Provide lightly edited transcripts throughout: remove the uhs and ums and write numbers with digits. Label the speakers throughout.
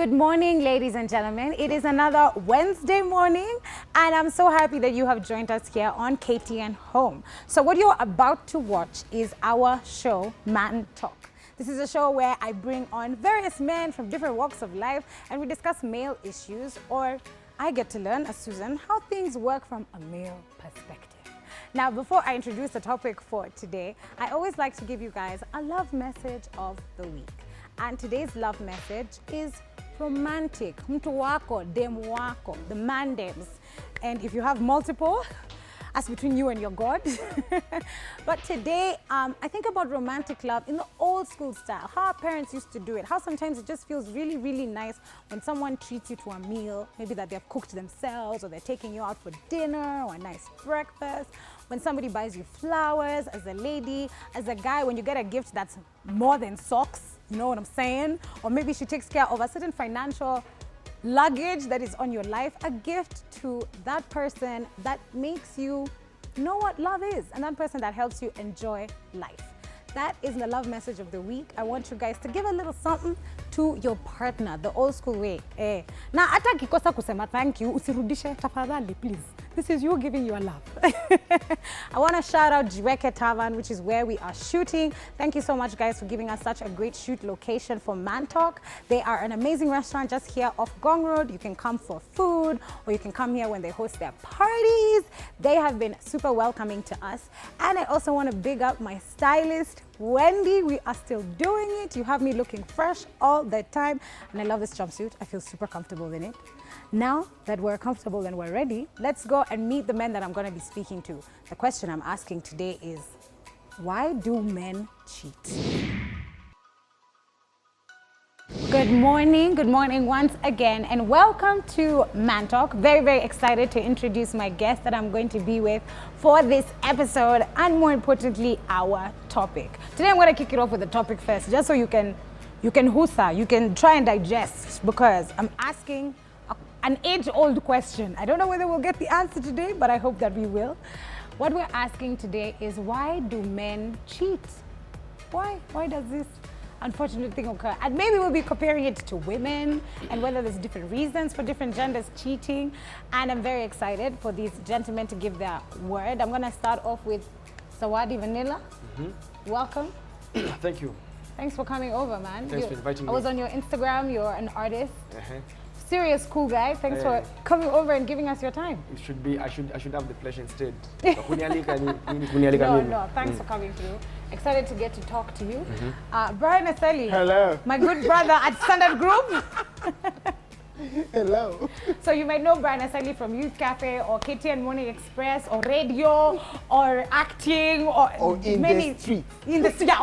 Speaker 1: Good morning, ladies and gentlemen. It is another Wednesday morning, and I'm so happy that you have joined us here on KTN Home. So what you're about to watch is our show, Man Talk. This is a show where I bring on various men from different walks of life, and we discuss male issues, or I get to learn, as Susan, how things work from a male perspective. Now, before I introduce the topic for today, I always like to give you guys a love message of the week. And today's love message is romantic. Mtu wako, demu wako, the man dems. And if you have multiple, as between you and your God. But today, I think about romantic love in the old school style, how our parents used to do it, how sometimes it just feels really, really nice when someone treats you to a meal, maybe that they've cooked themselves, or they're taking you out for dinner or a nice breakfast, when somebody buys you flowers as a lady, as a guy, when you get a gift that's more than socks, you know what I'm saying? Or maybe she takes care of a certain financial luggage that is on your life, a gift to that person that makes you know what love is, and that person that helps you enjoy life. That is the love message of the week. I want you guys to give a little something to your partner, the old school way. Na hata kikosa kusema thank you, usirudishe tafadhali, please. This is you giving your love. I want to shout out Jiweke Tavern, which is where we are shooting. Thank you so much, guys, for giving us such a great shoot location for Man Talk. They are an amazing restaurant just here off Gong Road. You can come for food, or you can come here when they host their parties. They have been super welcoming to us. And I also want to big up my stylist, Wendy. We are still doing it. You have me looking fresh all the time. And I love this jumpsuit. I feel super comfortable in it. Now that we're comfortable and we're ready, let's go and meet the men that I'm going to be speaking to. The question I'm asking today is, why do men cheat? Good morning once again, and welcome to Man Talk. Very, very excited to introduce my guest that I'm going to be with for this episode, and more importantly, our topic. Today I'm going to kick it off with the topic first, just so you can husa, you can try and digest, because I'm asking an age-old question. I don't know whether we'll get the answer today, but I hope that we will. What we're asking today is, why do men cheat? Why does this unfortunate thing occur? And maybe we'll be comparing it to women and whether there's different reasons for different genders cheating. And I'm very excited for these gentlemen to give their word. I'm gonna start off with Sawadi Vanilla. Welcome.
Speaker 2: Thank you.
Speaker 1: Thanks for coming over, man.
Speaker 2: Thanks for inviting me.
Speaker 1: I was on your Instagram, you're an artist. Serious cool guy. Thanks for coming over and giving us your time.
Speaker 2: It should be, I should have the pleasure instead.
Speaker 1: No, thanks for coming through. Excited to get to talk to you. Brian Asali.
Speaker 3: Hello.
Speaker 1: My good brother at Standard Group.
Speaker 3: Hello.
Speaker 1: So you might know Brian Asali from Youth Cafe or KTN Morning Express or radio or acting or
Speaker 3: in
Speaker 1: many,
Speaker 3: the street.
Speaker 1: In the streets.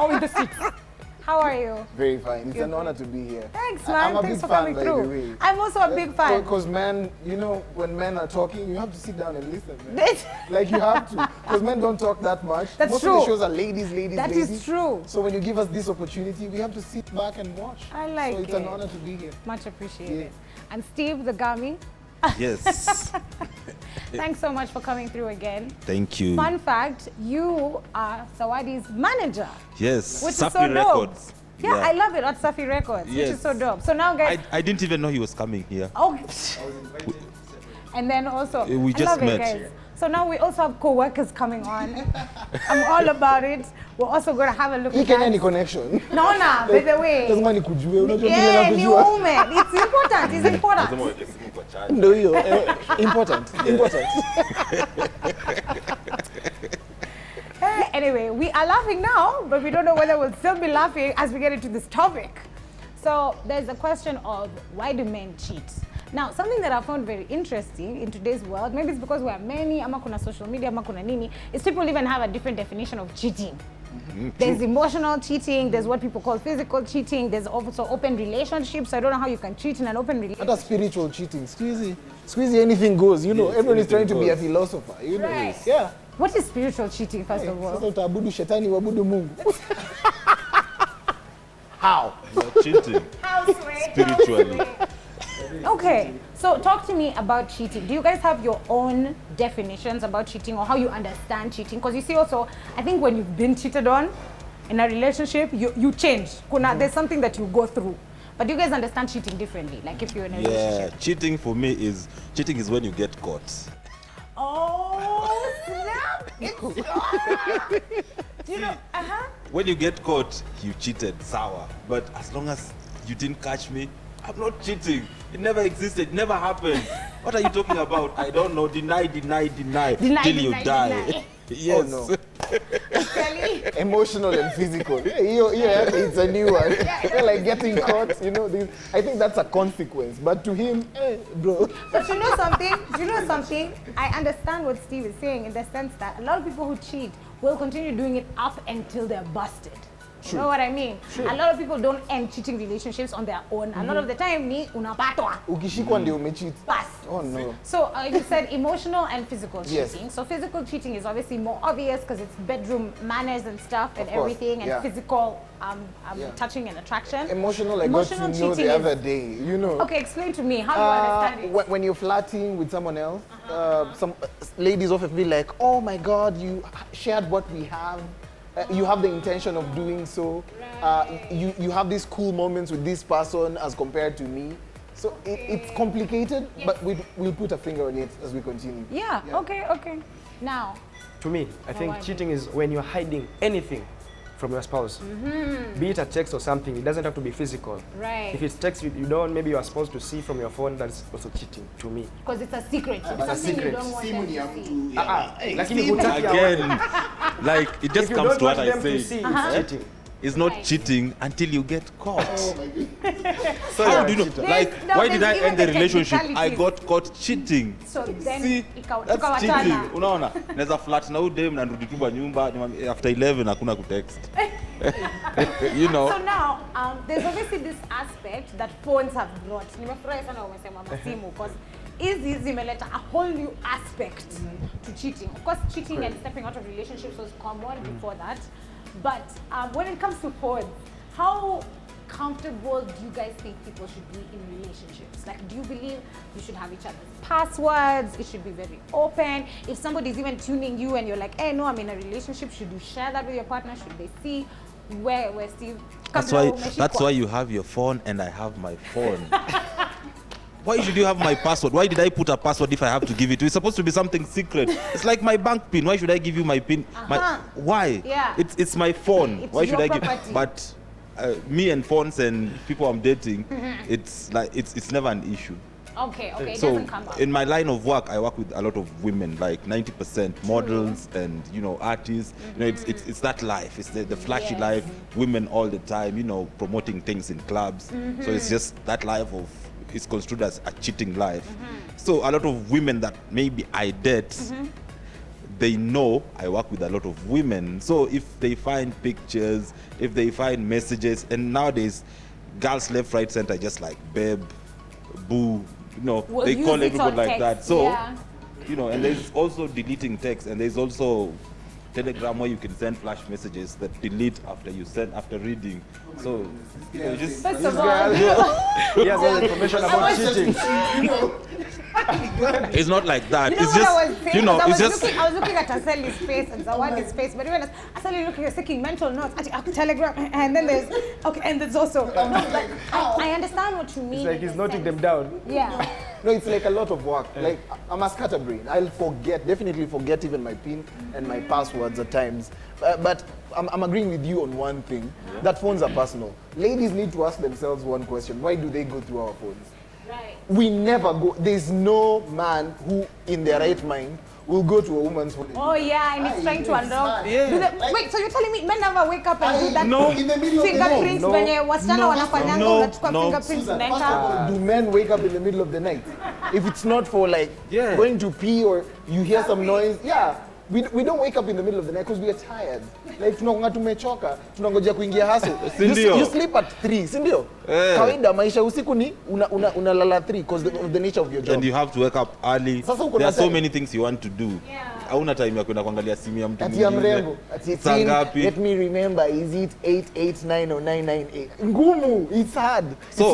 Speaker 1: How are you?
Speaker 3: Very fine. It's an honor to be here.
Speaker 1: Thanks, man.
Speaker 3: I'm a
Speaker 1: Thanks
Speaker 3: big
Speaker 1: for coming
Speaker 3: fan,
Speaker 1: through.
Speaker 3: by the way.
Speaker 1: I'm also a big fan.
Speaker 3: Because men, you know, when men are talking, you have to sit down and listen, man. Like you have to. Because men don't talk that much.
Speaker 1: That's
Speaker 3: Most
Speaker 1: true.
Speaker 3: of the shows are ladies.
Speaker 1: That is true.
Speaker 3: So when you give us this opportunity, we have to sit back and watch.
Speaker 1: I like it.
Speaker 3: So it's an honor to be here.
Speaker 1: Much appreciated. And Steve, the gummy.
Speaker 4: Yes.
Speaker 1: Thanks so much for coming through again.
Speaker 4: Thank you.
Speaker 1: Fun fact, you are Sawadi's manager.
Speaker 4: Yes.
Speaker 1: Which
Speaker 4: Safi
Speaker 1: is so
Speaker 4: Records.
Speaker 1: dope. Yeah, I love it at Safi Records, which is so dope. So now, guys,
Speaker 4: I didn't even know he was coming here.
Speaker 1: oh, and then also,
Speaker 4: We
Speaker 1: I
Speaker 4: just
Speaker 1: love
Speaker 4: met.
Speaker 1: it, guys. So now we also have co-workers coming on. I'm all about it. We're also going to have a look
Speaker 3: You
Speaker 1: at
Speaker 3: can
Speaker 1: that.
Speaker 3: any connection.
Speaker 1: No, by the way.
Speaker 3: Lazima nikujue, unajua vile
Speaker 1: Yeah, new
Speaker 3: nakujua.
Speaker 1: woman. It's important. It's important.
Speaker 3: Ndio hiyo. Important.
Speaker 1: Anyway, we are laughing now, but we don't know whether we'll still be laughing as we get into this topic. So there's a question of, why do men cheat? Now, something that I found very interesting in today's world, maybe it's because we are many, ama kuna social media, ama kuna nini, is people even have a different definition of cheating. There's emotional cheating, there's what people call physical cheating, there's also open relationships. I don't know how you can cheat in an open relationship.
Speaker 3: Other spiritual cheating. Squeezy, anything goes. You know, everyone is trying to be a philosopher. You know,
Speaker 1: Right.
Speaker 3: yeah.
Speaker 1: What is spiritual cheating, first of all?
Speaker 3: Sasa utaabudu shetani uabudu Mungu. How?
Speaker 4: You're cheating. Spiritually.
Speaker 1: Okay, so talk to me about cheating. Do you guys have your own definitions about cheating, or how you understand cheating? Because you see also, I think when you've been cheated on in a relationship, you change. There's something that you go through. But you guys understand cheating differently. Like if you're in a
Speaker 4: Yeah,
Speaker 1: relationship.
Speaker 4: cheating for me is when you get caught.
Speaker 1: Oh snap! It's on. You know,
Speaker 4: When you get caught, you cheated, sour. But as long as you didn't catch me, I'm not cheating. It never existed, never happened. What are you talking about? I don't know. Deny till you die. Yes.
Speaker 3: Oh, no. Emotional and physical. Yeah, it's a new one. Like getting caught, you know. I think that's a consequence. But to him, bro.
Speaker 1: But you know something? I understand what Steve is saying in the sense that a lot of people who cheat will continue doing it up until they're busted. You know what I mean? A lot of people don't end cheating relationships on their own. A lot of the time, ni unapatwa.
Speaker 3: Ukishikwa ndio umecheat.
Speaker 1: Pass.
Speaker 3: Oh no.
Speaker 1: So you said emotional and physical
Speaker 3: Yes.
Speaker 1: cheating. So physical cheating is obviously more obvious because it's bedroom manners and stuff and
Speaker 3: Of course,
Speaker 1: everything, and
Speaker 3: yeah.
Speaker 1: physical
Speaker 3: Yeah.
Speaker 1: touching and attraction.
Speaker 3: Emotional, I got to know
Speaker 1: cheating
Speaker 3: the other day, you know.
Speaker 1: Okay, explain to me. How do you understand it?
Speaker 3: When you're flirting with someone else, some ladies often feel like, oh my God, you shared what we have. You have the intention of doing so. You have these cool moments with this person as compared to me. So it's complicated, but we'll put a finger on it as we continue.
Speaker 1: Yeah. Okay. Now,
Speaker 2: To me, I think
Speaker 1: why?
Speaker 2: cheating is when you're hiding anything from your spouse. Be it a text or something, it doesn't have to be physical.
Speaker 1: right.
Speaker 2: If it's text you don't, maybe you are supposed to see from your phone, that's also cheating to me.
Speaker 1: Because it's a secret. It's
Speaker 2: a
Speaker 1: something
Speaker 2: secret.
Speaker 1: you don't want them to see.
Speaker 2: Lakini hutaki
Speaker 4: Again, like it just
Speaker 2: if you
Speaker 4: comes
Speaker 2: don't
Speaker 4: to what
Speaker 2: want
Speaker 4: I
Speaker 2: them to
Speaker 4: say.
Speaker 2: see, it's cheating.
Speaker 4: It's not
Speaker 1: Right.
Speaker 4: cheating until you get caught.
Speaker 2: So
Speaker 4: How
Speaker 2: you're
Speaker 4: do you know?
Speaker 2: a cheater.
Speaker 4: Like,
Speaker 1: No,
Speaker 4: why did I
Speaker 1: there's
Speaker 4: end the
Speaker 1: even the
Speaker 4: relationship? I
Speaker 1: technicalities.
Speaker 4: got caught cheating.
Speaker 1: So then
Speaker 4: See, that's
Speaker 1: tukawachana.
Speaker 4: cheating. Unaona? Naweza flat na udem na nirudi tu kwa nyumba nimwambie, after 11 hakuna kutext. You know.
Speaker 1: So now, there's obviously this aspect that phones have brought. Nimefurahi sana umesema masimu because hizi zimeleta a whole new aspect to cheating. Of course, cheating and stepping out of relationships was common before that. But when it comes to phones, how comfortable do you guys think people should be in relationships? Like, do you believe you should have each other's passwords? It should be very open. If somebody's even tuning you and you're like, hey, no, I'm in a relationship, should you share that with your partner? Should they see where Steve?
Speaker 4: That's why you have your phone and I have my phone. Why should you have my password? Why did I put a password if I have to give it to you? It's supposed to be something secret. It's like my bank pin. Why should I give you my pin? Why?
Speaker 1: Yeah.
Speaker 4: It's my phone.
Speaker 1: It's
Speaker 4: Why should
Speaker 1: your
Speaker 4: I give?
Speaker 1: property.
Speaker 4: But me and phones and people I'm dating, it's like it's never an issue.
Speaker 1: Okay, it
Speaker 4: So
Speaker 1: doesn't come up.
Speaker 4: in my line of work, I work with a lot of women, like 90% models and artists. You know, it's that life. It's the flashy
Speaker 1: Yes.
Speaker 4: life. Women all the time, promoting things in clubs. So it's just that life of. It's construed as a cheating life. So a lot of women that maybe I date, they know I work with a lot of women. So if they find pictures, if they find messages, and nowadays, girls left, right, center, just like babe, boo,
Speaker 1: We'll
Speaker 4: they
Speaker 1: use
Speaker 4: call
Speaker 1: it
Speaker 4: everybody
Speaker 1: on
Speaker 4: like
Speaker 1: text,
Speaker 4: that. So,
Speaker 1: yeah.
Speaker 4: and there's also deleting text, and there's also Telegram where you can send flash messages that delete after reading. So you just
Speaker 1: First of all,
Speaker 2: He has all the information about cheating.
Speaker 4: it's not like that.
Speaker 1: You know
Speaker 4: it's
Speaker 1: what
Speaker 4: just
Speaker 1: I was saying?
Speaker 4: it's
Speaker 1: I was
Speaker 4: just
Speaker 1: looking at Aseli's face and Zawadi's face, but even Aseli looking at taking mental notes, Telegram, and then there's also no, but I understand what you mean.
Speaker 2: It's like he's noting them down.
Speaker 1: Yeah.
Speaker 3: No, it's like a lot of work. Like, I'm a scatterbrain. I'll definitely forget even my PIN and my passwords at times. But I'm agreeing with you on one thing, that phones are personal. Ladies need to ask themselves one question: why do they go through our phones?
Speaker 1: Right.
Speaker 3: We never go. There's no man who, in their right mind, will go to a woman's phone.
Speaker 1: Oh yeah, and he's trying to unlock.
Speaker 3: Yeah.
Speaker 1: Wait, so you're telling me men never wake up and do that?
Speaker 4: No.
Speaker 3: In the middle of the night.
Speaker 1: Fingerprints
Speaker 2: No.
Speaker 1: wenye wasichana wanafanyanga
Speaker 4: No.
Speaker 1: unachukua
Speaker 4: No.
Speaker 1: fingerprints
Speaker 3: Susan, first
Speaker 1: unaeka.
Speaker 3: of all, do men wake up in the middle of the night? If it's not for going to pee or you hear some noise, we don't wake up in the middle of the night because we are tired. Like tunakuanga tumechoka, tunangojea kuingia hustle. You sleep at 3, si ndio? Kawaida maisha usiku ni unalala 3 because of the nature of your job.
Speaker 4: and you have to wake up early.
Speaker 3: Sasa uko
Speaker 4: There
Speaker 3: na
Speaker 4: are so
Speaker 3: time.
Speaker 4: many things you want to do. Hauna time ya kwenda kuangalia simu ya mtu
Speaker 3: Ati ya
Speaker 4: mwingine.
Speaker 3: mrembo. Ati
Speaker 4: Saa ngapi?
Speaker 3: let me remember, is it 889 or 998? Ngumu, it's hard.
Speaker 4: So,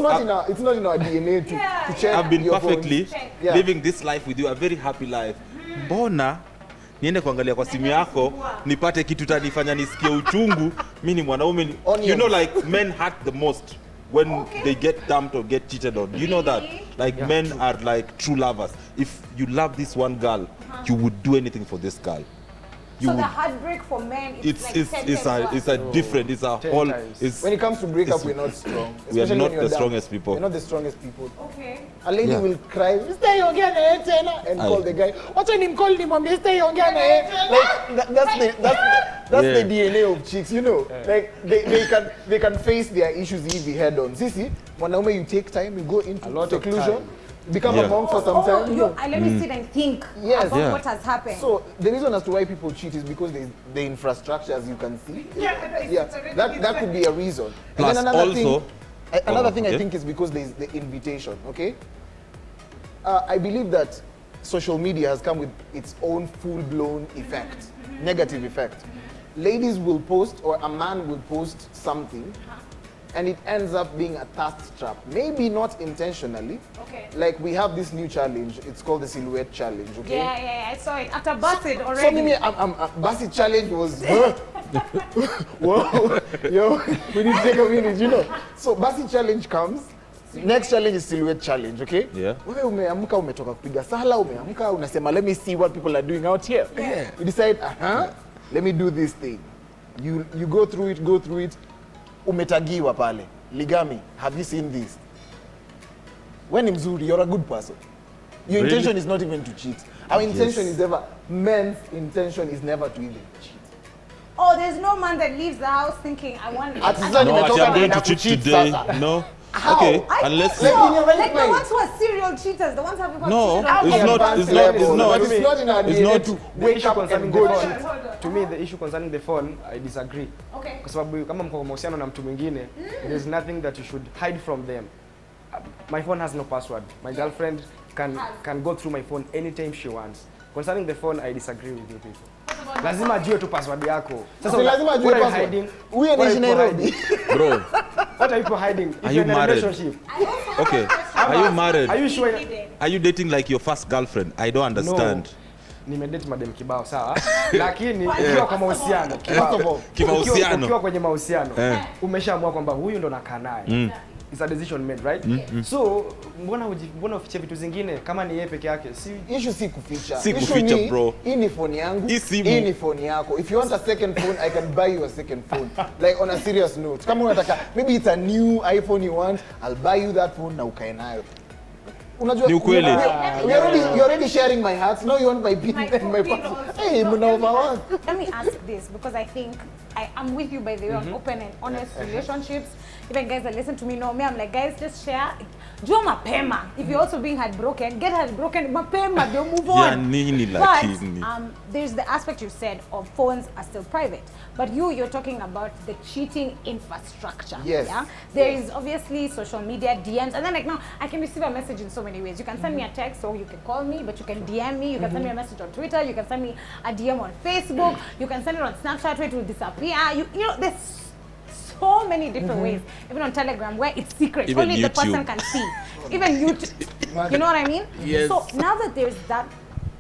Speaker 3: it's not in our DNA to check
Speaker 4: I've been
Speaker 3: your phones.
Speaker 4: perfectly
Speaker 3: Yeah.
Speaker 4: living this life with you, a very happy life. Mbona niende kuangalia kwa simu yako nipate kitu tanifanya nisikie uchungu? Mimi ni mwanaume.
Speaker 3: Onions.
Speaker 4: You know, like men hurt the most when they get dumped or get cheated on. You know that? Like men are like true lovers. If you love this one girl, you would do anything for this girl. You
Speaker 1: So the
Speaker 4: would,
Speaker 1: heartbreak for men,
Speaker 4: it's
Speaker 1: like
Speaker 4: it's
Speaker 1: 10
Speaker 4: it's
Speaker 1: times
Speaker 4: a it's
Speaker 1: worse.
Speaker 4: a different. It's a
Speaker 2: 10
Speaker 4: whole.
Speaker 2: times.
Speaker 4: It's,
Speaker 3: When it comes to breakup, we're not strong.
Speaker 4: we are
Speaker 3: Especially
Speaker 4: not
Speaker 3: when you're
Speaker 4: the
Speaker 3: down.
Speaker 4: strongest people.
Speaker 3: We're not the strongest people.
Speaker 1: Okay.
Speaker 3: A lady
Speaker 4: Yeah.
Speaker 3: will cry, stay again, and
Speaker 4: Aye.
Speaker 3: call the guy. What's your name? Call him, mom. Stay again, Like that's the DNA of chicks, you know. Like they can face their issues easy head on. See, mwanaume, you take time, you go into
Speaker 2: A lot of
Speaker 3: seclusion,
Speaker 2: time.
Speaker 3: become
Speaker 4: Yeah.
Speaker 3: a monk for some time. You know.
Speaker 1: Let me sit and think
Speaker 3: Yes.
Speaker 1: about
Speaker 4: Yeah.
Speaker 1: what has happened.
Speaker 3: So the reason as to why people cheat is because the infrastructure, as you can see. Yeah, that could be a reason.
Speaker 4: Plus
Speaker 3: and then another
Speaker 4: also-
Speaker 3: thing I
Speaker 4: okay.
Speaker 3: think is because there's the invitation. Okay, I believe that social media has come with its own full-blown effect, negative effect. Ladies will post, or a man will post something, and it ends up being a thirst trap. Maybe not intentionally.
Speaker 1: Okay.
Speaker 3: Like we have this new challenge. It's called the silhouette challenge. Okay.
Speaker 1: Yeah, I saw it. After busted already.
Speaker 3: So mimi, Bassett challenge was, whoa, yo, we need to take a minute, you know. So Bassett challenge comes. Next challenge is silhouette challenge, okay?
Speaker 4: Yeah.
Speaker 3: Wewe umeamka umetoka kupiga sala, umeamka unasema let me see what people are doing out here.
Speaker 1: Yeah.
Speaker 3: You decide, let me do this thing. You go through it. Umetagiwa pale. Ligami, have you seen this? When mzuri, you're a good person. Your
Speaker 4: Really?
Speaker 3: intention is not even to cheat. Our intention is never, men's intention is never to even cheat.
Speaker 1: Oh, there's no man that leaves the house thinking, I want...
Speaker 3: Ati sasa
Speaker 4: no, actually,
Speaker 3: nimetoka
Speaker 4: I'm going
Speaker 3: naenda
Speaker 4: to cheat
Speaker 3: kucheat
Speaker 4: today.
Speaker 3: sasa.
Speaker 4: No.
Speaker 3: How?
Speaker 4: Okay,
Speaker 1: I
Speaker 4: unless
Speaker 1: think
Speaker 3: Like
Speaker 1: so.
Speaker 3: in your right
Speaker 1: Like the
Speaker 3: mind.
Speaker 1: ones who are serial cheaters, the ones who have people
Speaker 4: No,
Speaker 1: cheated on
Speaker 4: it's
Speaker 1: them.
Speaker 4: not-
Speaker 3: Advanced
Speaker 4: it's not-
Speaker 3: level,
Speaker 4: it's not-
Speaker 3: but it's not in our
Speaker 4: it's
Speaker 3: DNA
Speaker 4: not-
Speaker 3: to
Speaker 2: The
Speaker 3: wake
Speaker 2: issue
Speaker 3: up
Speaker 2: concerning
Speaker 3: and
Speaker 2: the
Speaker 3: go
Speaker 2: phone,
Speaker 3: cheat.
Speaker 2: to me the issue concerning the phone, I disagree.
Speaker 1: Okay.
Speaker 2: Kwa sababu kama mko kwa mahusiano na mtu mwingine, there's nothing that you should hide from them. My phone has no password. My girlfriend can go through my phone anytime she wants. Concerning the phone, I disagree with you people. Lazima ajue tu password yako.
Speaker 3: So lazima ajue
Speaker 2: what are you
Speaker 3: password.
Speaker 2: hiding?
Speaker 3: Huyu
Speaker 2: What are
Speaker 3: anaishi
Speaker 2: you
Speaker 3: Nairobi.
Speaker 2: hiding?
Speaker 4: bro,
Speaker 2: What are you hiding? If
Speaker 4: Are
Speaker 2: you're
Speaker 4: you
Speaker 2: in a
Speaker 4: married?
Speaker 2: relationship,
Speaker 4: okay. Are you married?
Speaker 2: are you sure?
Speaker 4: Are you dating like your first girlfriend? I don't understand.
Speaker 2: Nimedate madem kibao sawa, lakini ukiwa kwa mahusiano kibao.
Speaker 3: First of all,
Speaker 4: Kimahusiano.
Speaker 2: Ukiwa kwenye mahusiano, umeshaamua kwamba huyu ndo nakaa naye. It's a decision made, right? So mbona ufiche vitu zingine kama ni yeye peke yake? Si
Speaker 3: Issue si kuficha.
Speaker 4: Si
Speaker 3: Issue
Speaker 4: kuficha,
Speaker 3: ni,
Speaker 4: bro.
Speaker 3: hii ni phone yangu,
Speaker 4: Hii simu.
Speaker 3: hii ni phone yako. If you want a second phone, I can buy you a second phone. Like on a serious note. Kama unataka, maybe it's a new iPhone you want, I'll buy you that phone na ukae nayo. Unajua,
Speaker 4: Ni ukweli.
Speaker 3: you're already sharing my heart. Now you want my pin and my password. Hey, mna overwork.
Speaker 1: Let me ask this, because I think I'm with you, by the way, on open and honest relationships. Even guys that listen to me know me, I'm like, guys, just share. Jua mapema. If you're also being heartbroken, get heartbroken mapema, don't move on.
Speaker 4: Ya nini
Speaker 1: But
Speaker 4: lakini?
Speaker 1: there's the aspect you said of phones are still private. But you're talking about the cheating infrastructure.
Speaker 3: Yes.
Speaker 1: Yeah? There is obviously social media, DMs, and then like now, I can receive a message in so many ways. You can send me a text, or you can call me, but you can DM me, you can send me a message on Twitter, you can send me a DM on Facebook, you can send it on Snapchat where it will disappear. You know, there's so many different ways. Even on Telegram where it's secret,
Speaker 4: Even
Speaker 1: only the
Speaker 4: YouTube.
Speaker 1: person can see. Even YouTube, you know what I mean?
Speaker 4: Yes.
Speaker 1: So now that there's that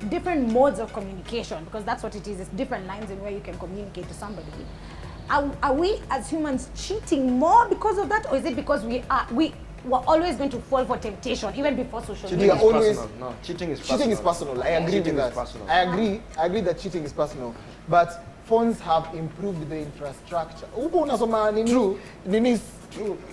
Speaker 1: different modes of communication, because that's what it is, it's different lines in where you can communicate to somebody. Are we as humans cheating more because of that, or is it because we're always going to fall for temptation even before social
Speaker 2: cheating
Speaker 1: media?
Speaker 2: is
Speaker 3: always-
Speaker 2: personal. No, cheating is personal.
Speaker 3: Cheating is personal. I agree
Speaker 2: Cheating
Speaker 3: with
Speaker 2: is
Speaker 3: that.
Speaker 2: personal.
Speaker 3: I agree that cheating is personal. But phones have improved the infrastructure. Huko unasoma nini? Nini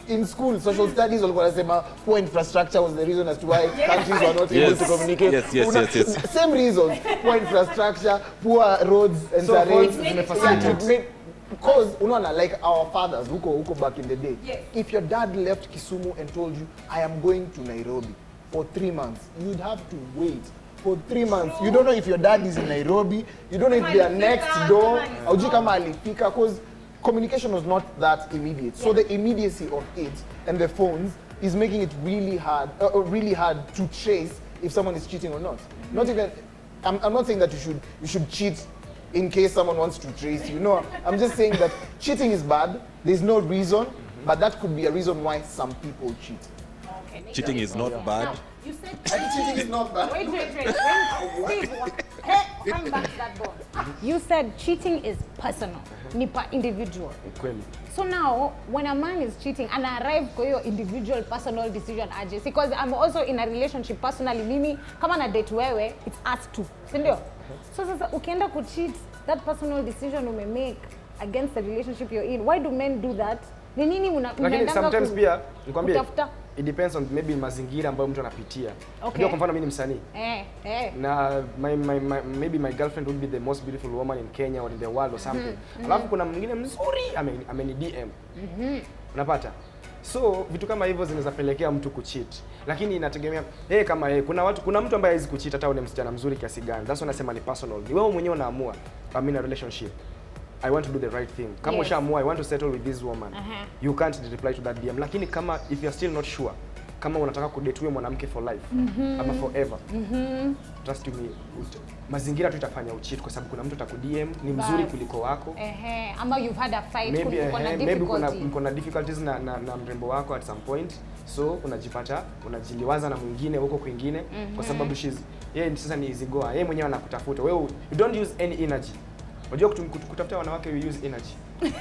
Speaker 3: in school, social studies walikuwa wanasema poor infrastructure was the reason as to why countries were not able to communicate.
Speaker 4: Yes.
Speaker 3: Same reasons. Poor infrastructure, poor roads and
Speaker 2: So
Speaker 3: terrain.
Speaker 2: phones zimefacilitate.
Speaker 3: Because unaona, like our fathers huko back in the day,
Speaker 1: Yes.
Speaker 3: if your dad left Kisumu and told you I am going to Nairobi for 3 months, you'd have to wait for 3 months. You don't know if your dad is in Nairobi, you don't know if they are next door, haujui kama alifika, because communication was not that immediate. So the immediacy of it and the phones is making it really hard to trace if someone is cheating or not. Not even, I'm not saying that you should cheat in case someone wants to trace you. No, I'm just saying that cheating is bad. There's no reason, but that could be a reason why some people cheat.
Speaker 1: Okay.
Speaker 4: Cheating is not bad.
Speaker 1: Now, you said
Speaker 3: Cheating is not bad.
Speaker 1: Wait. Steve, hey, come back to that ball. You said cheating is personal, ni per individual.
Speaker 2: Kweli.
Speaker 1: So now, when a man is cheating and I arrive kwa your individual personal decision aje, because I'm also in a relationship personally, mimi kama na date wewe, it's us two, si ndio? So sasa ukienda kucheat, that personal decision ume make against the relationship you're in. Why do men do that? Ni nini
Speaker 2: Lakini sometimes pia nikwambie
Speaker 1: kutafuta?
Speaker 2: it depends on maybe mazingira ambayo mtu anapitia.
Speaker 1: Okay.
Speaker 2: Kwa mfano mimi ni msanii. Na maybe my girlfriend would be the most beautiful woman in Kenya or in the world or something. Alafu kuna mwingine mzuri ameni DM. Unapata? So vitu kama hivyo zinaweza pelekea mtu kucheat. Lakini inategemea kama kuna mtu ambaye hawezi kucheat hata ule msichana mzuri kiasi gani. That's why nasema ni personal. Ni wewe mwenyewe unaamua. I'm in a relationship. I want to do the right thing. Kama ushaamua I want to settle with this woman. You can't reply to that DM. Lakini kama if you're still not sure, kama unataka kudate huyo mwanamke for life ama forever. Trust me, mazingira tu itafanya ucheat kwa sababu kuna mtu atakudm ni mzuri kuliko wako.
Speaker 1: Ama you've had a fight,
Speaker 2: maybe kuna difficulties na mrembo wako at some point. So unajipata unajiliwaza na mwingine huko kwingine kwa sababu sasa ni easy goer. Yeye mwenyewe anakutafuta. Wewe you don't use any energy. Unajua kutafuta wanawake we use energy.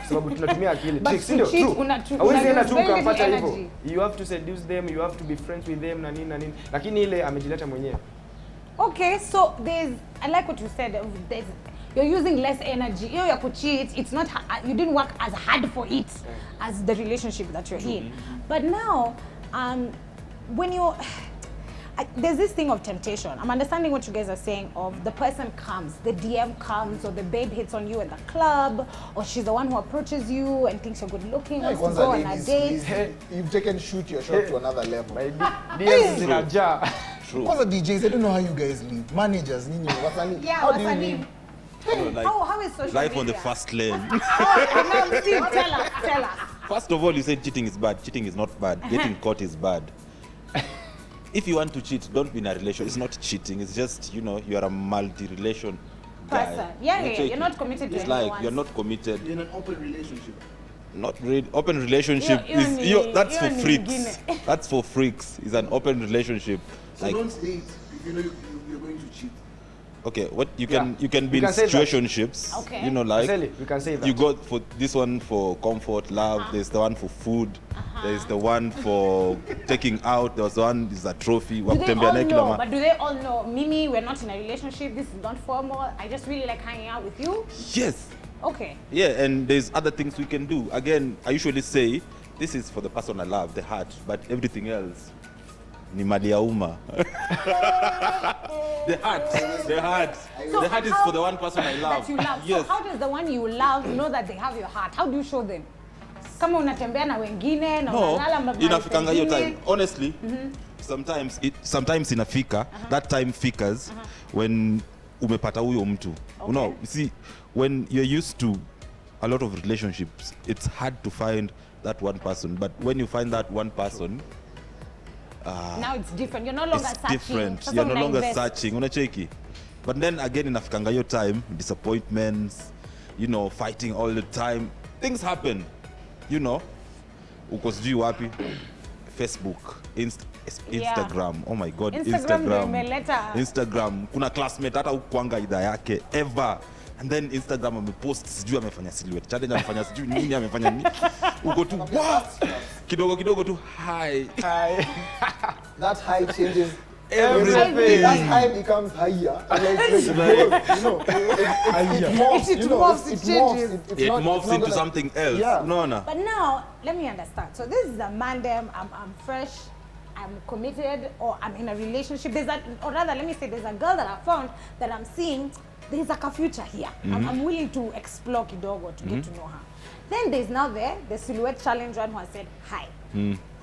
Speaker 2: Sababu tunatumia akili. Tricks ndio true. Hawezi enda tu ukampata hivyo. You have to seduce them, you have to be friends with them na nini. Lakini ile amejileta mwenyewe.
Speaker 1: Okay, so I like what you said. You're using less energy. You kucheat. It's not you didn't work as hard for it as the relationship that you're in. But now, when you're there's this thing of temptation. I'm understanding what you guys are saying of the person comes, the DM comes, or the babe hits on you at the club, or she's the one who approaches you and thinks you're good looking, wants to go on a date.
Speaker 3: You've taken shoot your shot to another level.
Speaker 2: DMs zinajaa.
Speaker 3: Kwanza DJs, I don't know how you guys live. Managers, nini, wasanii.
Speaker 1: How do you live? How is social
Speaker 4: life
Speaker 1: media?
Speaker 4: on the fast lane.
Speaker 1: No, Steve, tell us.
Speaker 4: First of all, you said cheating is bad. Cheating is not bad. Getting caught is bad. If you want to cheat, don't be in a relation. It's not cheating. It's just, you are a multi-relation guy.
Speaker 1: Person. Yeah, you're not committed to
Speaker 4: It's
Speaker 1: anyone.
Speaker 4: like you're not committed.
Speaker 3: In an open relationship.
Speaker 4: Not really. Open relationship that's for freaks. That's for freaks. It's an open relationship.
Speaker 3: So like, don't date if you know you're going to cheat.
Speaker 4: Okay, what you can be in situationships.
Speaker 1: Okay.
Speaker 4: Like
Speaker 2: we can say that.
Speaker 4: You go for this one for comfort, love. There's the one for food. There's the one for taking out. There's one is a trophy.
Speaker 1: Do they all know? But do they all know? Mimi, we're not in a relationship. This is not formal. I just really like hanging out with you.
Speaker 4: Yes.
Speaker 1: Okay.
Speaker 4: Yeah, and there's other things we can do. Again, I usually say this is for the person I love, the heart, but everything else. Ni mali ya umma. The heart is for the one person I love.
Speaker 1: That you love.
Speaker 4: Yes.
Speaker 1: So how does the one you love know that they have your heart? How do you show them? Kama unatembea na wengine na unalala mahali
Speaker 4: inafikanga hiyo time. Honestly, sometimes inafika, that time fikas when umepata huyo mtu. You know, you see, when you're used to a lot of relationships, it's hard to find that one person. But when you find that one person,
Speaker 1: now it's different. You're no longer searching.
Speaker 4: Different. You're no longer searching. Unacheki. But then again, inafikanga hiyo time, disappointments, fighting all the time. Things happen. Uko sijui wapi, Facebook, Instagram. Oh my God, Instagram. Kuna classmate hata hukuanga idhaa yake ever. And then Instagram amepost sijui amefanya silhouette challenge, amefanya sijui nini, amefanya nini. Uko tu kidogo tu hi.
Speaker 3: That high changes
Speaker 2: everything.
Speaker 3: That high becomes higher.
Speaker 4: It morphs into something else.
Speaker 3: Yeah.
Speaker 4: No.
Speaker 1: But now, let me understand. So this is a man, I'm fresh, I'm committed, or I'm in a relationship. Or rather, let me say, there's a girl that I found that I'm seeing, there's like a future here. I'm willing to explore kidogo to get to know her. Then there's now the silhouette challenge one who has said hi.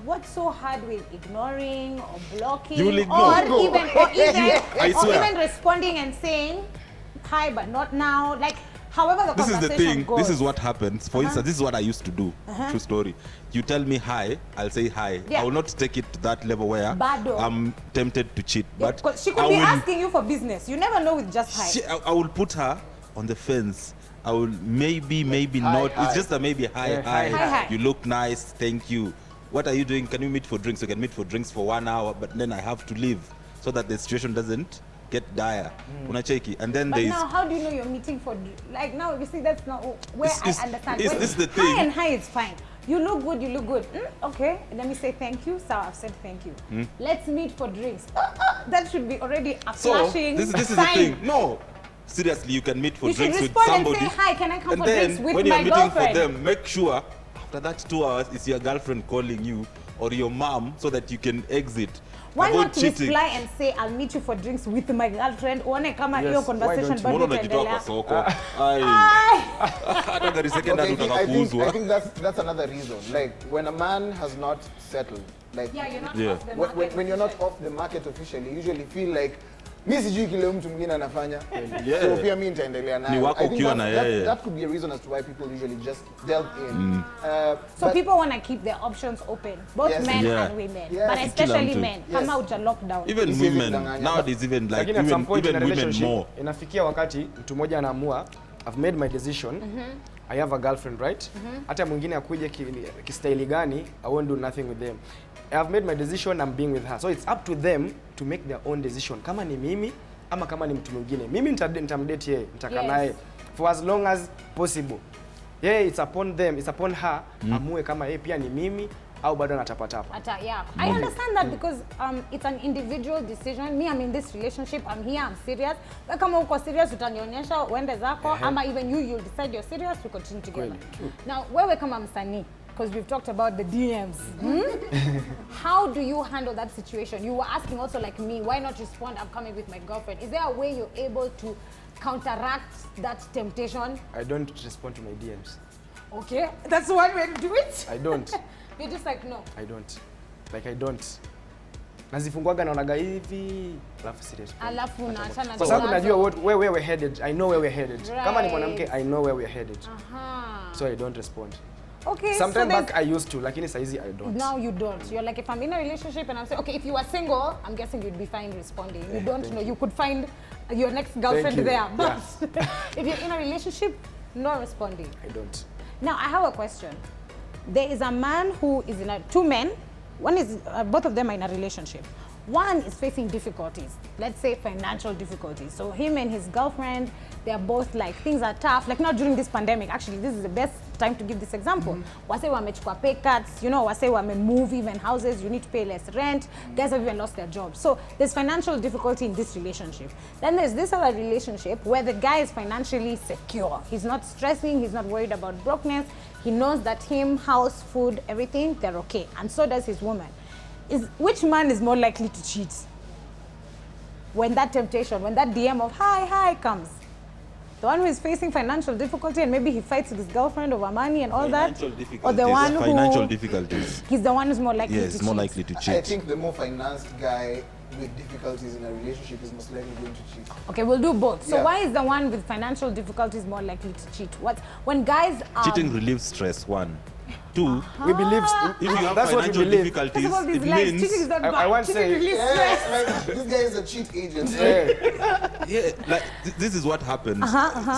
Speaker 1: What's so hard with ignoring or blocking,
Speaker 4: you will ignore.
Speaker 1: or even responding and saying hi but not now? Like however the
Speaker 4: this
Speaker 1: conversation
Speaker 4: is the thing.
Speaker 1: goes.
Speaker 4: This is what happens. For instance, this is what I used to do. True story. You tell me hi, I'll say hi.
Speaker 1: Yeah.
Speaker 4: I will not take it to that level where I'm tempted to cheat. But
Speaker 1: she could be asking you for business. You never know with just hi.
Speaker 4: I will put her on the fence. I will maybe not. It's just a maybe hi.
Speaker 1: Hi.
Speaker 4: You look nice. Thank you. what are you doing? Can you meet for drinks? We can meet for drinks for 1 hour, but then I have to leave so that the situation doesn't get dire. Unacheki. And then
Speaker 1: But
Speaker 4: there's...
Speaker 1: now, how do you know you're meeting for... Like, now, you see, that's not where
Speaker 4: It's-
Speaker 1: I understand.
Speaker 4: it's-
Speaker 1: When
Speaker 4: it's the
Speaker 1: high
Speaker 4: thing.
Speaker 1: and high is fine. You look good, you look good. Okay, let me say thank you. So I've said thank you. Let's meet for drinks. That should be already a
Speaker 4: So,
Speaker 1: flashing
Speaker 4: this is the
Speaker 1: sign.
Speaker 4: thing. No. Seriously, you can meet for
Speaker 1: You should
Speaker 4: drinks with
Speaker 1: respond and
Speaker 4: somebody.
Speaker 1: say, hi, can I come
Speaker 4: and
Speaker 1: for
Speaker 4: then,
Speaker 1: drinks with
Speaker 4: when
Speaker 1: my
Speaker 4: you're meeting
Speaker 1: girlfriend?
Speaker 4: for them, make sure after that 2 hours, it's your girlfriend calling you or your mom so that you can exit.
Speaker 1: Why
Speaker 4: Avoid
Speaker 1: not
Speaker 4: cheating.
Speaker 1: reply and say, I'll meet you for drinks with my girlfriend? Uone kama
Speaker 2: Yes,
Speaker 1: hiyo
Speaker 2: why
Speaker 1: conversation
Speaker 2: don't you?
Speaker 1: bado
Speaker 4: Mbona unajitoa kwa
Speaker 1: itaendelea.
Speaker 4: soko? Ai.
Speaker 1: Ai.
Speaker 4: Hata gari second
Speaker 3: Okay,
Speaker 4: hand utaka
Speaker 3: I
Speaker 4: kuuzwa.
Speaker 3: think that's another reason. Like when a man has not settled, like
Speaker 1: Yeah, you're not
Speaker 4: Yeah.
Speaker 1: off the market.
Speaker 3: when you're not off the market officially, you usually feel like mi sijui kile mtu mwingine anafanya.
Speaker 4: Yeah.
Speaker 3: So pia mi nitaendelea nayo.
Speaker 4: Ni wako
Speaker 3: I think
Speaker 4: ukiwa na yeye.
Speaker 3: that could be a reason as to why people usually just delve in.
Speaker 1: So
Speaker 3: But-
Speaker 1: people want to keep their options open, both
Speaker 3: Yes.
Speaker 1: men
Speaker 4: Yeah.
Speaker 1: and women,
Speaker 3: Yes.
Speaker 1: but
Speaker 3: Kila
Speaker 1: especially
Speaker 4: mtu.
Speaker 1: men.
Speaker 3: Yes.
Speaker 1: Kama uja lockdown.
Speaker 4: Even
Speaker 3: This is
Speaker 4: women,
Speaker 3: danganya.
Speaker 4: nowadays even like
Speaker 2: Lakini at some point in a
Speaker 4: even women
Speaker 2: relationship
Speaker 4: more.
Speaker 2: inafikia wakati mtu mmoja anaamua I've made my decision. I have a girlfriend, right? Hata mwingine akuje kistaili gani, I won't do nothing with them. I have made my decision, I'm being with her. So it's up to them to make their own decision. Kama ni mimi ama kama ni mtu mwingine. Mimi nitamdate yeye, nitakaa
Speaker 1: Yes.
Speaker 2: naye for as long as possible. Yeah, it's upon them, it's upon her amue kama yeye pia ni mimi au bado anatapatapa.
Speaker 1: Yeah, I understand that because it's an individual decision. Me, I'm in this relationship. I'm here. I'm serious. But kama uko serious, utanionyesha uende zako. Ama even you'll decide you're serious. We continue together. Now, wewe kama msanii, because we've talked about the DMs. How do you handle that situation? You were asking also like me, why not respond? I'm coming with my girlfriend. Is there a way you're able to counteract that temptation?
Speaker 2: I don't respond to my DMs.
Speaker 1: Okay, that's one way to do it.
Speaker 2: I don't.
Speaker 1: You're just like no.
Speaker 2: I don't. Like I don't. Nazifungwaga naonaga hivi, alafu serious.
Speaker 1: Alafu unaachana
Speaker 2: Kwa sababu
Speaker 1: nazo.
Speaker 2: najua where we're headed. I know where we're headed. Kama ni
Speaker 1: Right.
Speaker 2: mwanamke, I know where we're headed.
Speaker 1: Aha.
Speaker 2: So I don't respond.
Speaker 1: Okay,
Speaker 2: Sometime
Speaker 1: so there's-
Speaker 2: back I used to, lakini saizi I don't.
Speaker 1: Now you don't. You're like, if I'm in a relationship and I'm saying, okay, if you were single, I'm guessing you'd be fine responding. You don't know. You could find your next girlfriend
Speaker 2: you.
Speaker 1: there. But if you're in a relationship, no responding.
Speaker 2: I don't.
Speaker 1: Now, I have a question. There is a man who is in two men. One is, both of them are in a relationship. One is facing difficulties, let's say financial difficulties. So him and his girlfriend, they're both like, things are tough. Like not during this pandemic, actually, this is the best time to give this example. Wase wamechukua pay cuts, you know, wase move even houses, you need to pay less rent. Guys have even lost their jobs. So there's financial difficulty in this relationship. Then there's this other relationship where the guy is financially secure. He's not stressing, he's not worried about brokenness. He knows that him, house, food, everything, they're okay. And so does his woman. Which man is more likely to cheat? When that temptation, when that DM of hi comes. The one who is facing financial difficulty and maybe he fights with his girlfriend over money and all that. Or the one who...
Speaker 4: Financial difficulties.
Speaker 1: He's the one who's more likely to
Speaker 4: Yes,
Speaker 1: cheat.
Speaker 4: more likely to
Speaker 3: I
Speaker 4: cheat.
Speaker 3: think the more financed guy with difficulties in a relationship is most likely going to cheat.
Speaker 1: Okay, we'll do both. So
Speaker 3: Yeah.
Speaker 1: why is the one with financial difficulties more likely to cheat? When guys
Speaker 4: Cheating relieves stress, one. Two,
Speaker 2: We believe
Speaker 4: if you have
Speaker 2: that's what we
Speaker 4: financial
Speaker 2: believe.
Speaker 4: difficulties,
Speaker 1: First of all, these
Speaker 4: it
Speaker 1: lies,
Speaker 4: means...
Speaker 1: cheating is not
Speaker 2: I
Speaker 1: bad.
Speaker 2: want to
Speaker 1: Cheating
Speaker 2: say-
Speaker 1: relieves
Speaker 3: Yeah,
Speaker 1: stress.
Speaker 3: like, this guy is a cheat agent.
Speaker 4: Yeah, like this is what happens.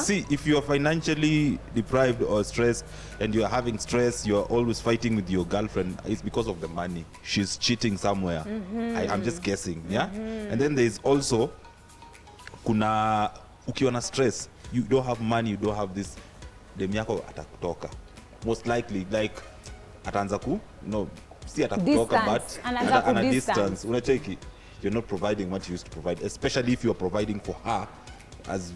Speaker 4: See, if you are financially deprived or stressed and you are having stress, you are always fighting with your girlfriend, it's because of the money. She's cheating somewhere. I'm just guessing, yeah? And then there's also, kuna, ukiwa na stress, you don't have money, you don't have this, dem yako atakutoka. Most likely, like, ataanza ku, no, si atakutoka, but
Speaker 1: Distance. Anaanza
Speaker 4: ana
Speaker 1: kudistance.
Speaker 4: distance. Unacheki, you're not providing what you used to provide, especially if you're providing for her as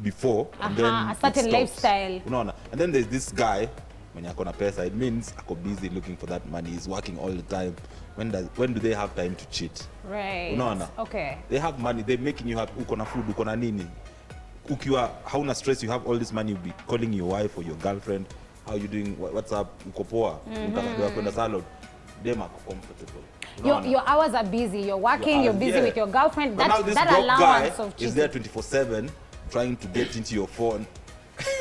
Speaker 4: before. And then
Speaker 1: A
Speaker 4: it
Speaker 1: certain
Speaker 4: stops.
Speaker 1: lifestyle.
Speaker 4: Unaona? And then there's this guy, mwenye ako na pesa, it means ako busy looking for that money. He's working all the time. When do they have time to cheat?
Speaker 1: Right.
Speaker 4: Unaona?
Speaker 1: Okay.
Speaker 4: They have money, they're making you happy. Uko na food, uko na nini. Ukiwa hauna stress, you have all this money, you'll be calling your wife or your girlfriend, how you doing, what's up, uko poa, unataka kwenda salon. Them are comfortable.
Speaker 1: Your hours are busy. You're working. You're busy
Speaker 4: Yeah.
Speaker 1: with your girlfriend.
Speaker 4: But now this
Speaker 1: That
Speaker 4: broke
Speaker 1: allowance
Speaker 4: guy
Speaker 1: of
Speaker 4: is there
Speaker 1: cheating.
Speaker 4: 24/7 trying to get into your phone.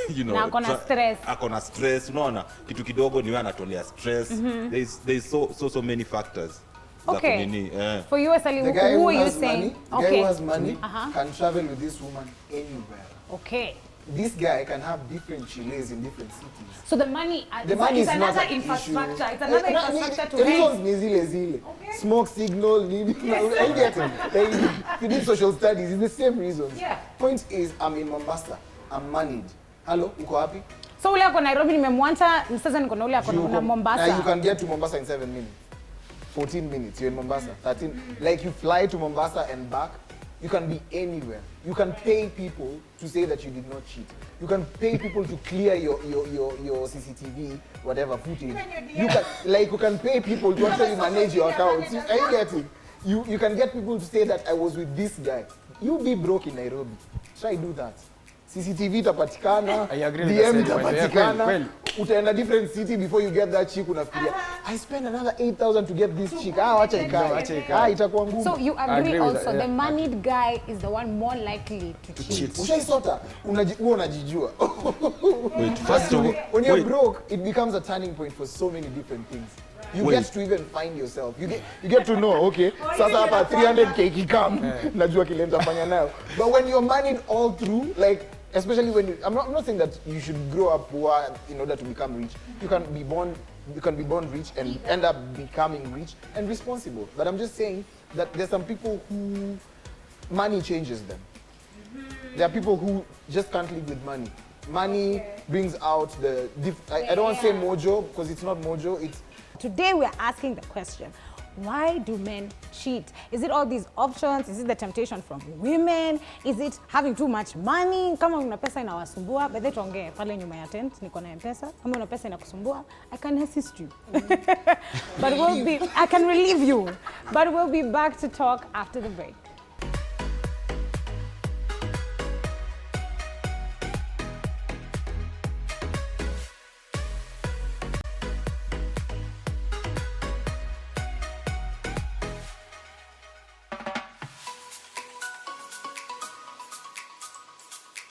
Speaker 4: You know,
Speaker 1: Na ako na stress.
Speaker 4: Ako na stress, unaona? Kitu kidogo niwe anatolea stress. There's so many factors. za
Speaker 1: Okay.
Speaker 4: kunini,
Speaker 1: For you, Asali,
Speaker 3: The guy
Speaker 1: who
Speaker 3: who
Speaker 1: are you
Speaker 3: has
Speaker 1: saying?
Speaker 3: money, the guy who has money can travel with this woman anywhere.
Speaker 1: Okay.
Speaker 3: this guy can have different chiles in different cities.
Speaker 1: So the money,
Speaker 3: The money
Speaker 1: is
Speaker 3: is not
Speaker 1: another
Speaker 3: an
Speaker 1: infrastructure.
Speaker 3: issue.
Speaker 1: It's another infrastructure to
Speaker 3: reasons
Speaker 1: hate.
Speaker 3: ni zile zile. Smoke signal, I get it. Like, you did social studies, it's the same reasons.
Speaker 1: Yeah.
Speaker 3: Point is, I'm in Mombasa, I'm moneyed. Hello, uko happy?
Speaker 1: So ule ako Nairobi nimemwacha, sasa niko na ule ako na
Speaker 3: You
Speaker 1: Mombasa.
Speaker 3: can get to Mombasa in 7 minutes. 14 minutes, you're in Mombasa. 13. Like you fly to Mombasa and back, you can be anywhere. You can pay people to say that you did not cheat. You can pay people to clear your CCTV, whatever footage. You can pay people to actually manage your accounts. Are you getting? You can get people to say that I was with this guy. You be broke in Nairobi. Try do that. CCTV itapatikana,
Speaker 2: I agree with
Speaker 3: DM
Speaker 2: that,
Speaker 3: itapatikana,
Speaker 2: kweli.
Speaker 3: utaenda different city before you get that chick unafikiria. I spend another 8,000 to get this chick. Wacha ikae. Itakuwa ngumu.
Speaker 1: So you agree
Speaker 2: agree with
Speaker 1: also
Speaker 2: that, yeah.
Speaker 1: the moneyed guy is the one more likely to cheat.
Speaker 3: Ushaisota, huwa unajijua.
Speaker 4: Wait, first of all,
Speaker 3: When you're
Speaker 4: wait.
Speaker 3: broke, it becomes a turning point for so many different things. You
Speaker 4: Wait.
Speaker 3: get to even find yourself. You get to know, okay, sasa hapa 300k kikam, najua kile nitafanya nayo. But when you're moneyed all through, like, especially when I'm not saying that you should grow up poor in order to become rich. You can be born rich and end up becoming rich and responsible. But I'm just saying that there's some people who money changes them. There are people who just can't live with money. Money brings out I don't want to say mojo because it's not mojo.
Speaker 1: Today we are asking the question, why do men cheat? Is it all these options? Is it the temptation from women? Is it having too much money? Kama una pesa inawasumbua, bedhe tuongee pale nyuma ya tent, niko na M-Pesa. Kama una pesa inakusumbua, I can assist you. But I can relieve you. But we'll be back to talk after the break.